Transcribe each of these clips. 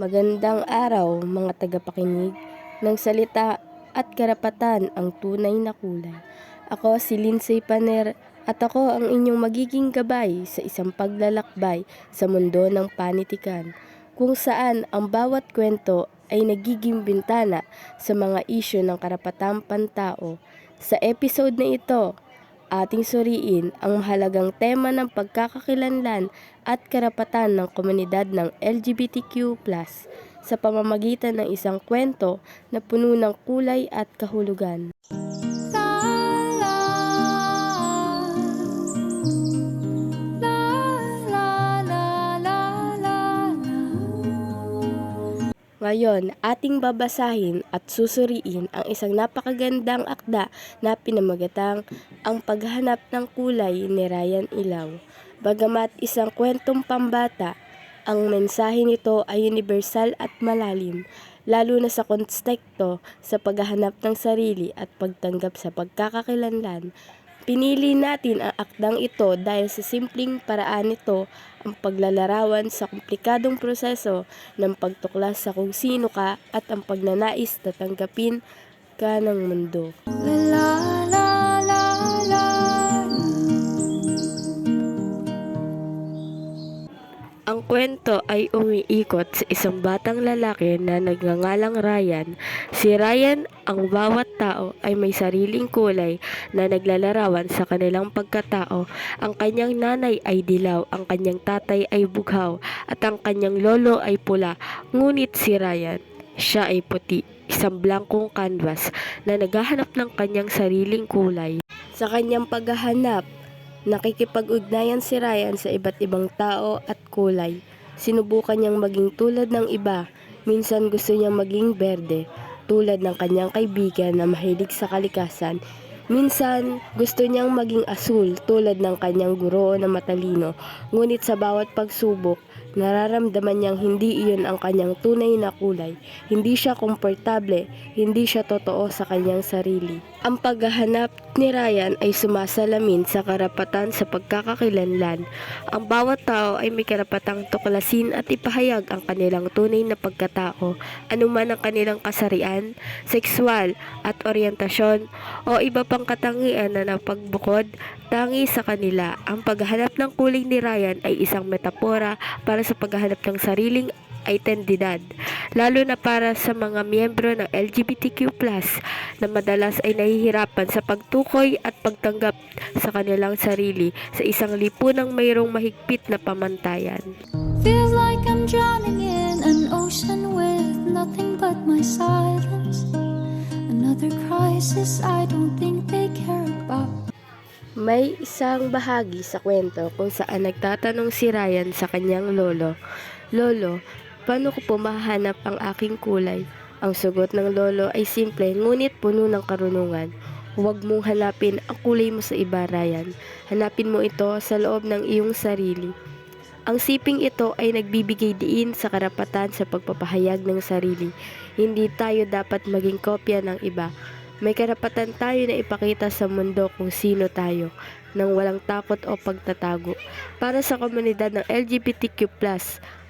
Magandang araw mga tagapakinig ng salita at karapatan ang tunay na kulay. Ako si Lindsay Paner at ako ang inyong magiging gabay sa isang paglalakbay sa mundo ng panitikan kung saan ang bawat kwento ay nagiging bintana sa mga isyu ng karapatang pantao. Sa episode na ito, ating suriin ang mahalagang tema ng pagkakakilanlan at karapatan ng komunidad ng LGBTQ+ sa pamamagitan ng isang kwento na puno ng kulay at kahulugan. Ngayon, ating babasahin at susuriin ang isang napakagandang akda na pinamagatang Ang Paghahanap ng Kulay ni Ryan Ilaw. Bagamat isang kwentong pambata, ang mensahe nito ay universal at malalim, lalo na sa konteksto sa paghahanap ng sarili at pagtanggap sa pagkakakilanlan. Pinili natin ang akdang ito dahil sa simpleng paraan nito ang paglalarawan sa komplikadong proseso ng pagtuklas sa kung sino ka at ang pagnanais na tanggapin ka ng mundo. Ang kwento ay umiikot sa isang batang lalaki na nagngangalang Ryan. Si Ryan, ang bawat tao ay may sariling kulay na naglalarawan sa kanilang pagkatao. Ang kanyang nanay ay dilaw, ang kanyang tatay ay bughaw, at ang kanyang lolo ay pula. Ngunit si Ryan, siya ay puti, isang blankong canvas na naghahanap ng kanyang sariling kulay. Sa kanyang paghahanap, nakikipag-ugnayan si Ryan sa iba't ibang tao at kulay. Sinubukan niyang maging tulad ng iba. Minsan gusto niyang maging berde, tulad ng kanyang kaibigan na mahilig sa kalikasan. Minsan gusto niyang maging asul, tulad ng kanyang guro na matalino. Ngunit sa bawat pagsubok, nararamdaman niyang hindi iyon ang kanyang tunay na kulay. Hindi siya komportable, hindi siya totoo sa kanyang sarili. Ang paghahanap ni Ryan ay sumasalamin sa karapatan sa pagkakakilanlan. Ang bawat tao ay may karapatang tuklasin at ipahayag ang kanilang tunay na pagkatao, anuman ang kanilang kasarian, sexual at oryentasyon o iba pang katangian na napagbukod tangi sa kanila. Ang paghahanap ng kulay ni Ryan ay isang metapora para sa paghahanap ng sariling identidad, lalo na para sa mga miyembro ng LGBTQ+ na madalas ay nahihirapan sa pagtukoy at pagtanggap sa kanilang sarili sa isang lipunang mayroong mahigpit na pamantayan. Feels like I'm drowning in an ocean with nothing but my silence. Another crisis I don't think they care about. May isang bahagi sa kwento kung saan nagtatanong si Ryan sa kanyang lolo, "Lolo, paano ko po mahanap ang aking kulay?" Ang sagot ng lolo ay simple ngunit puno ng karunungan. "Huwag mong hanapin ang kulay mo sa iba, Ryan. Hanapin mo ito sa loob ng iyong sarili." Ang siping ito ay nagbibigay diin sa karapatan sa pagpapahayag ng sarili. Hindi tayo dapat maging kopya ng iba. May karapatan tayo na ipakita sa mundo kung sino tayo, nang walang takot o pagtatago. Para sa komunidad ng LGBTQ+,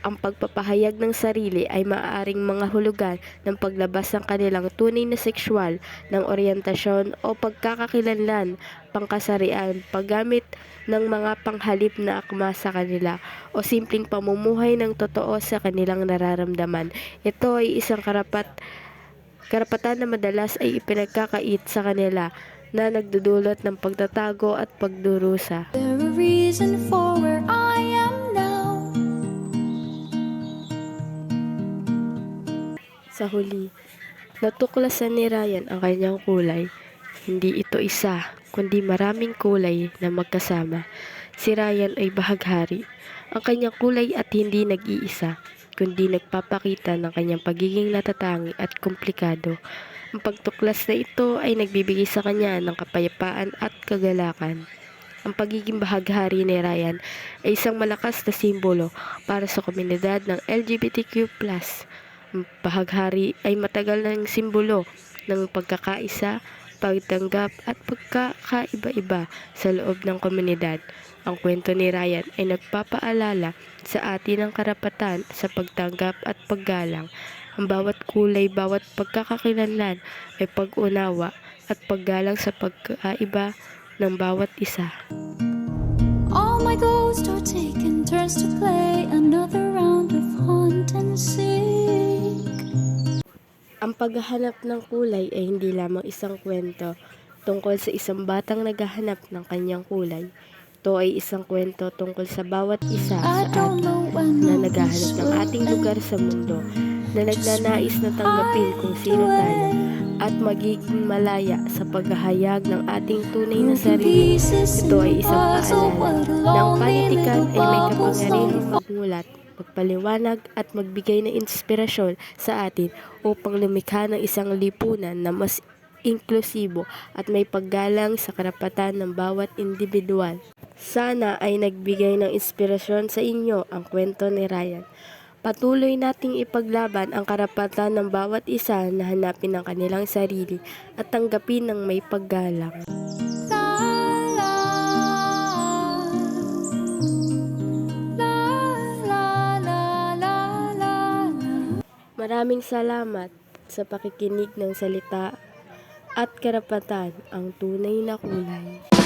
ang pagpapahayag ng sarili ay maaaring mga hulugan ng paglabas ng kanilang tunay na sexual, ng oryentasyon o pagkakakilanlan, pangkasarian, paggamit ng mga panghalip na akma sa kanila, o simpleng pamumuhay ng totoo sa kanilang nararamdaman. Ito ay isang karapatan na madalas ay ipinagkakait sa kanila na nagdudulot ng pagtatago at pagdurusa. There a reason for where I am now? Sa huli, natuklasan ni Ryan ang kanyang kulay. Hindi ito isa, kundi maraming kulay na magkasama. Si Ryan ay bahaghari. Ang kanyang kulay at hindi nag-iisa, kundi nagpapakita ng kanyang pagiging natatangi at komplikado. Ang pagtuklas na ito ay nagbibigay sa kanya ng kapayapaan at kagalakan. Ang pagiging bahaghari ni Ryan ay isang malakas na simbolo para sa komunidad ng LGBTQ+. Ang bahaghari ay matagal ng simbolo ng pagkakaisa, pagtanggap at pagkakaiba-iba sa loob ng komunidad. Ang kwento ni Ryan ay nagpapaalala sa atin ng karapatan sa pagtanggap at paggalang. Ang bawat kulay, bawat pagkakakilanlan ay pag-unawa at paggalang sa pagkaiba ng bawat isa. All my ghosts are taking turns to play another round of hunt and seek. Ang paghahanap ng kulay ay hindi lamang isang kwento tungkol sa isang batang naghahanap ng kanyang kulay. Ito ay isang kwento tungkol sa bawat isa sa I don't atin know when na all naghahanap this ng will ating end. lugar sa mundo, na nagnanais na tanggapin kung sino tayo at magiging malaya sa paghahayag ng ating tunay na sarili. Ito ay isang paalala na ang panitikan ay may kapangyarihang magmulat, magpaliwanag at magbigay ng inspirasyon sa atin upang lumikha ng isang lipunan na mas inklusibo at may paggalang sa karapatan ng bawat individual. Sana ay nagbigay ng inspirasyon sa inyo ang kwento ni Ryan. Patuloy nating ipaglaban ang karapatan ng bawat isa na hanapin ang kanilang sarili at tanggapin ng may paggalang. La, la, la, la, la, la, la. Maraming salamat sa pakikinig ng salita at karapatan, ang tunay na kulay.